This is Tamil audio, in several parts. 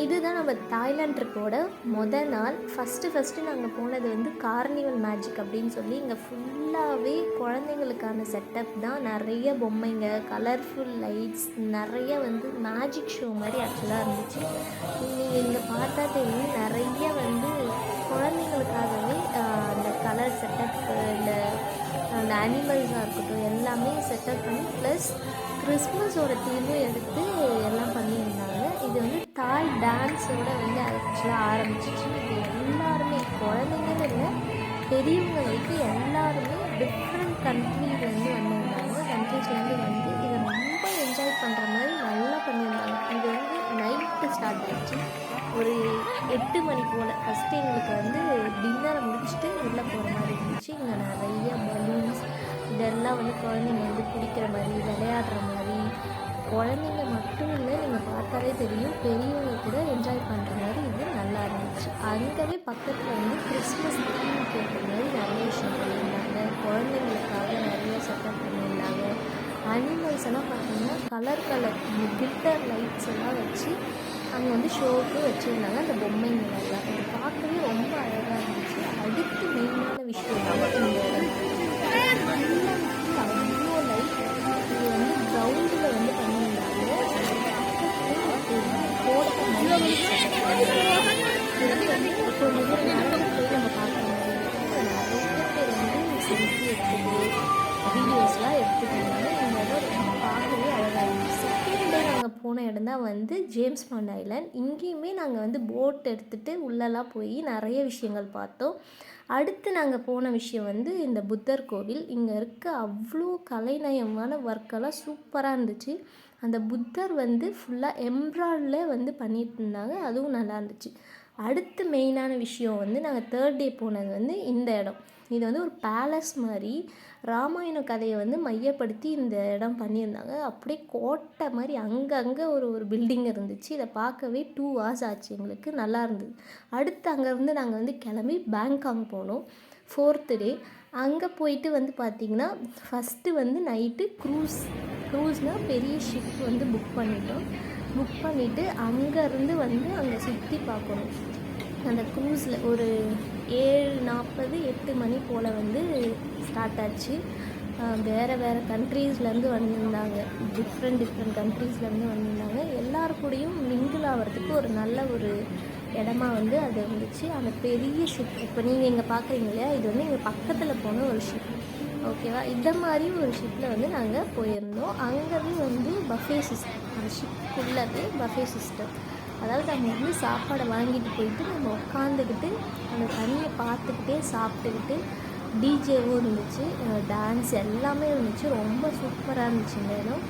இதுதான் நம்ம தாய்லாந்து ட்ரிப்போட நாள். ஃபஸ்ட்டு நாங்கள் போனது வந்து கார்னிவல் மேஜிக் அப்படின்னு சொல்லி இங்கே ஃபுல்லாகவே குழந்தைங்களுக்கான செட்டப் தான். நிறைய பொம்மைங்க, கலர்ஃபுல் லைட்ஸ், நிறைய வந்து மேஜிக் ஷோ மாதிரி ஆக்சுவலாக இருந்துச்சு. நீங்கள் இங்கே பார்த்தா தெரியும், நிறைய வந்து குழந்தைங்களுக்காகவே அந்த கலர் செட்டப்பு, அந்த அனிமல்ஸாக இருக்கட்டும் எல்லாமே செட்டப் பண்ணி ப்ளஸ் கிறிஸ்மஸோட தீமும் எடுத்து எல்லாம் பண்ணியிருந்தாங்க. இது வந்து தாய் டான்ஸோடு வந்து ஆக்சுவலாக ஆரம்பிச்சிச்சு. இது எல்லாருமே குழந்தைங்கன்னு இல்லை, பெரியவங்க வரைக்கும் எல்லாருமே டிஃப்ரெண்ட் கண்ட்ரிலேருந்து கண்ட்ரீஸ்லேருந்து வந்து இதை ரொம்ப என்ஜாய் பண்ணுற மாதிரி நல்லா பண்ணியிருந்தாங்க. இது வந்து நைட்டு ஸ்டார்ட் ஆகிடுச்சு. ஒரு 8 மணி போல் ஃபஸ்ட்டு எங்களுக்கு வந்து டின்னரை முடிச்சுட்டு உள்ளே போகிற மாதிரி இருந்துச்சு. இங்கே நிறைய பலூன்ஸ் இதெல்லாம் வந்து குழந்தைங்க வந்து பிடிக்கிற மாதிரி, விளையாடுற மாதிரி, குழந்தைங்க மட்டும் இல்லை, நீங்கள் பார்த்தாலே தெரியும் பெரியவங்க கூட என்ஜாய் பண்ணுற மாதிரி இது நல்லா இருந்துச்சு. அங்கேவே பக்கத்தில் வந்து கிறிஸ்மஸ் தீம் கேட்குற மாதிரி நிறைய விஷயம் பண்ணியிருந்தாங்க. குழந்தைங்களுக்காக நிறைய செட்டப் பண்ணியிருந்தாங்க. அனிமல்ஸ் எல்லாம் பார்த்திங்கன்னா கலர் கிளிட்டர் லைட்ஸ் எல்லாம் வச்சு அங்கே வந்து ஷோவுக்கு வச்சுருந்தாங்க. அந்த பொம்மைங்கள் எல்லாம் பார்க்கவே ரொம்ப அழகாக இருந்துச்சு. அடுத்து மெயினான விஷயம் அவ்வளோ லைட். இது வந்து கிரவுண்டில் வந்து பண்ணியிருந்தாங்க. இப்போ முதல் நேரம் போய் நம்ம பார்க்குற மாதிரி நிறைய பேர் வந்து செல்ஃபி எடுத்துட்டு வீடியோஸ்லாம் எடுத்துக்கிட்டாங்க. இந்த இடம் ரொம்ப பார்க்கவே அழகாக இருந்துச்சு. செகண்ட் டே நாங்கள் போன இடம் தான் வந்து ஜேம்ஸ் பாண்ட் ஐலாண்ட். இங்கேயுமே நாங்கள் வந்து போட் எடுத்துகிட்டு உள்ளெல்லாம் போய் நிறைய விஷயங்கள் பார்த்தோம். அடுத்து நாங்கள் போன விஷயம் வந்து இந்த புத்தர் கோவில். இங்கே இருக்க அவ்வளோ கலைநயமான ஒர்க்கெல்லாம் சூப்பராக இருந்துச்சு. அந்த புத்தர் வந்து ஃபுல்லாக எம்ப்ராய்டில் வந்து பண்ணிட்டு இருந்தாங்க, அதுவும் நல்லா இருந்துச்சு. அடுத்து மெயினான விஷயம் வந்து நாங்கள் தேர்ட் டே போனது வந்து இந்த இடம். இது வந்து ஒரு பேலஸ் மாதிரி, ராமாயண கதையை வந்து மையப்படுத்தி இந்த இடம் பண்ணியிருந்தாங்க. அப்படியே கோட்டை மாதிரி அங்கங்கே ஒரு பில்டிங் இருந்துச்சு. இதை பார்க்கவே 2 hours ஆச்சு எங்களுக்கு, நல்லா இருந்தது. அடுத்து அங்கேருந்து நாங்கள் வந்து கிளம்பி பேங்காக் போனோம் 4th டே. அங்கே போயிட்டு வந்து பார்த்திங்கன்னா ஃபஸ்ட்டு வந்து நைட்டு க்ரூஸ்னால் பெரிய ஷிப் வந்து புக் பண்ணிவிட்டு அங்கேருந்து வந்து அங்கே சுற்றி பார்க்கணும். அந்த க்ரூஸில் ஒரு 7:40 8 மணி போல் வந்து ஸ்டார்ட் ஆச்சு. வேறு கண்ட்ரீஸ்லேருந்து வந்திருந்தாங்க, டிஃப்ரெண்ட் கண்ட்ரீஸ்லேருந்து வந்திருந்தாங்க. எல்லாருக்கூடையும் மிங்கிள் ஆகிறதுக்கு ஒரு நல்ல ஒரு இடமா வந்து அது இருந்துச்சு. அந்த பெரிய ஷிப் இப்போ நீங்கள் இங்கே பார்க்குறீங்க இல்லையா, இது வந்து எங்கள் பக்கத்தில் போன ஒரு ஷிப், ஓகேவா. இந்த மாதிரி ஒரு ஷிப்பில் வந்து நாங்கள் போயிருந்தோம். அங்கேவே வந்து பஃபே சிஸ்டம், அந்த ஷிப்புக்குள்ளவே பஃபே சிஸ்டம். அதாவது நம்ம வந்து சாப்பாடை வாங்கிட்டு போயிட்டு நம்ம உட்காந்துக்கிட்டு அந்த தண்ணியை பார்த்துக்கிட்டே சாப்பிட்டுக்கிட்டு, டிஜேவும் இருந்துச்சு, டான்ஸ் எல்லாமே இருந்துச்சு. ரொம்ப சூப்பராக இருந்துச்சு இந்த இடம்.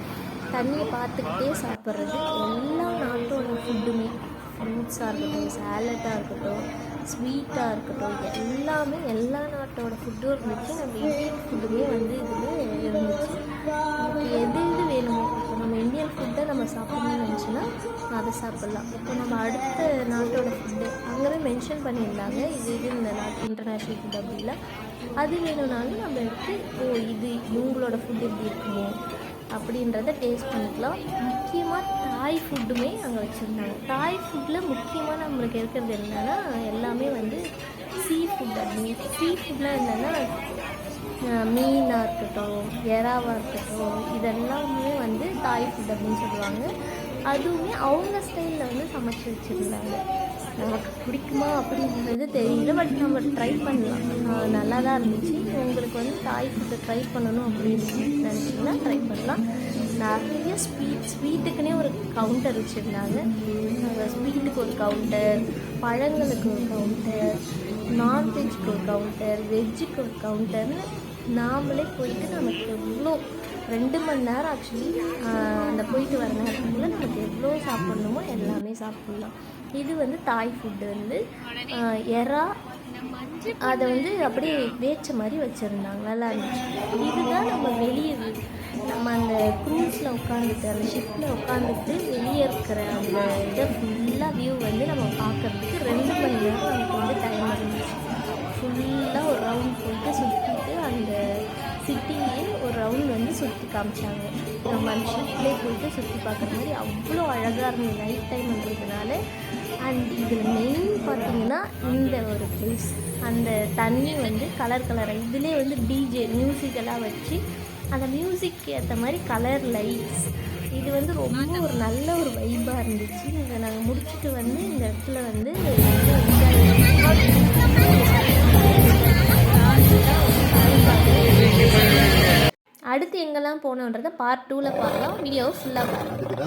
தண்ணியை பார்த்துக்கிட்டே சாப்பிட்றது, எல்லா நாட்டோட ஃபுட்டுமே, ஃப்ரூட்ஸாக இருக்கட்டும், சேலட்டாக இருக்கட்டும், ஸ்வீட்டாக இருக்கட்டும், எல்லாமே எல்லா நாட்டோட ஃபுட்டும் இருந்துச்சு. நம்ம இந்தியன் ஃபுட்டுமே வந்து இதில் இருந்துச்சு. நமக்கு எது வேணுமோ, இப்போ நம்ம இந்தியன் ஃபுட்டை நம்ம சாப்பிட்ணும்னு நினச்சோன்னா அதை சாப்பிட்லாம். இப்போ நம்ம அடுத்த நாட்டோட ஃபுட்டு அங்கே மென்ஷன் பண்ணியிருந்தாங்க, இது இந்த நாட்டு இன்டர்நேஷ்னல் ஃபுட் அப்படிலாம். அது வேணும்னாலும் நம்ம எடுத்து இது இவங்களோட ஃபுட் எப்படி இருக்குமோ அப்படின்றத டேஸ்ட் பண்ணிக்கலாம். முக்கியமாக தாய் ஃபுட்டுமே அங்கே வச்சுருந்தாங்க. தாய் ஃபுட்டில் முக்கியமாக நம்மளுக்கு இருக்கிறது என்னென்னா எல்லாமே வந்து சீ ஃபுட். அப்படின்னு சீ ஃபுட்லாம் என்னென்னா மீனாக இருக்கட்டும், எறாவாக இருக்கட்டும், இதெல்லாமே வந்து தாய் ஃபுட் அப்படின்னு சொல்லுவாங்க. அதுவுமே அவங்க ஸ்டைலில் வந்து சமைச்சு வச்சுருந்தாங்க. நமக்கு பிடிக்குமா அப்படின்றது தெரியல, பட் நம்ம ட்ரை பண்ணலாம், நல்லா தான் இருந்துச்சு. உங்களுக்கு வந்து தாய் ஃபுட்டை ட்ரை பண்ணணும் அப்படின்னு நினச்சிங்கன்னா ட்ரை பண்ணலாம். நிறைய ஸ்வீட்டுக்குன்னே ஒரு கவுண்டர் வச்சுருந்தாங்க. ஸ்வீட்டுக்கு ஒரு கவுண்டர், பழங்களுக்கு ஒரு கவுண்டர், நான்வெஜ்ஜுக்கு ஒரு கவுண்டர், வெஜ்ஜுக்கு ஒரு கவுண்டர்னு நாமளே போயிட்டு நமக்கு எவ்வளோ 2 மணி நேரம் ஆக்சுவலி அந்த போயிட்டு வர நேரத்துக்குள்ளே நமக்கு எவ்வளோ சாப்பிட்ணுமோ எல்லாமே சாப்பிட்லாம். இது வந்து தாய் ஃபுட்டு வந்து எறா, அதை வந்து அப்படியே வேச்ச மாதிரி வச்சுருந்தாங்க, நல்லா இருந்துச்சு. இதுதான் நம்ம வெளியே நம்ம அந்த க்ரூஸில் உட்காந்துட்டு அந்த ஷிப்பில் உட்காந்துட்டு வெளியே இருக்கிற அந்த இதை ஃபுல்லாக வியூ வந்து நம்ம பார்க்குறதுக்கு 2 மணி நேரம் நமக்கு வந்து டைம் இருந்துச்சு. ஃபுல்லாக ஒரு ரவுண்ட் போயிட்டு சுற்றிட்டு அந்த சிட்டியே ஒரு ரவுண்ட் வந்து சுற்றி காமிச்சாங்க. நம்ம அந்த ஷிப்லேயே போயிட்டு சுற்றி பார்க்குற மாதிரி அவ்வளோ அழகாக இருந்தது. நைட் டைம்ன்றதுனால பார்த்தீங்கன்னா இந்த ஒரு பிளேஸ். அந்த தண்ணி வந்து கலர் கலராக இதிலே வந்து டிஜே மியூசிக்கெல்லாம் வச்சு அந்த மியூசிக் ஏற்ற மாதிரி கலர் லைட்ஸ், இது வந்து ரொம்ப ஒரு நல்ல ஒரு வைப்பாக இருந்துச்சு. இங்கே நாங்கள் முடிச்சுட்டு வந்து இந்த இடத்துல வந்து அடுத்து எங்கெல்லாம் போனோன்றதை பார்ட் 2ல் பார்க்கலாம். வீடியோ ஃபுல்லாக பாருங்கள்.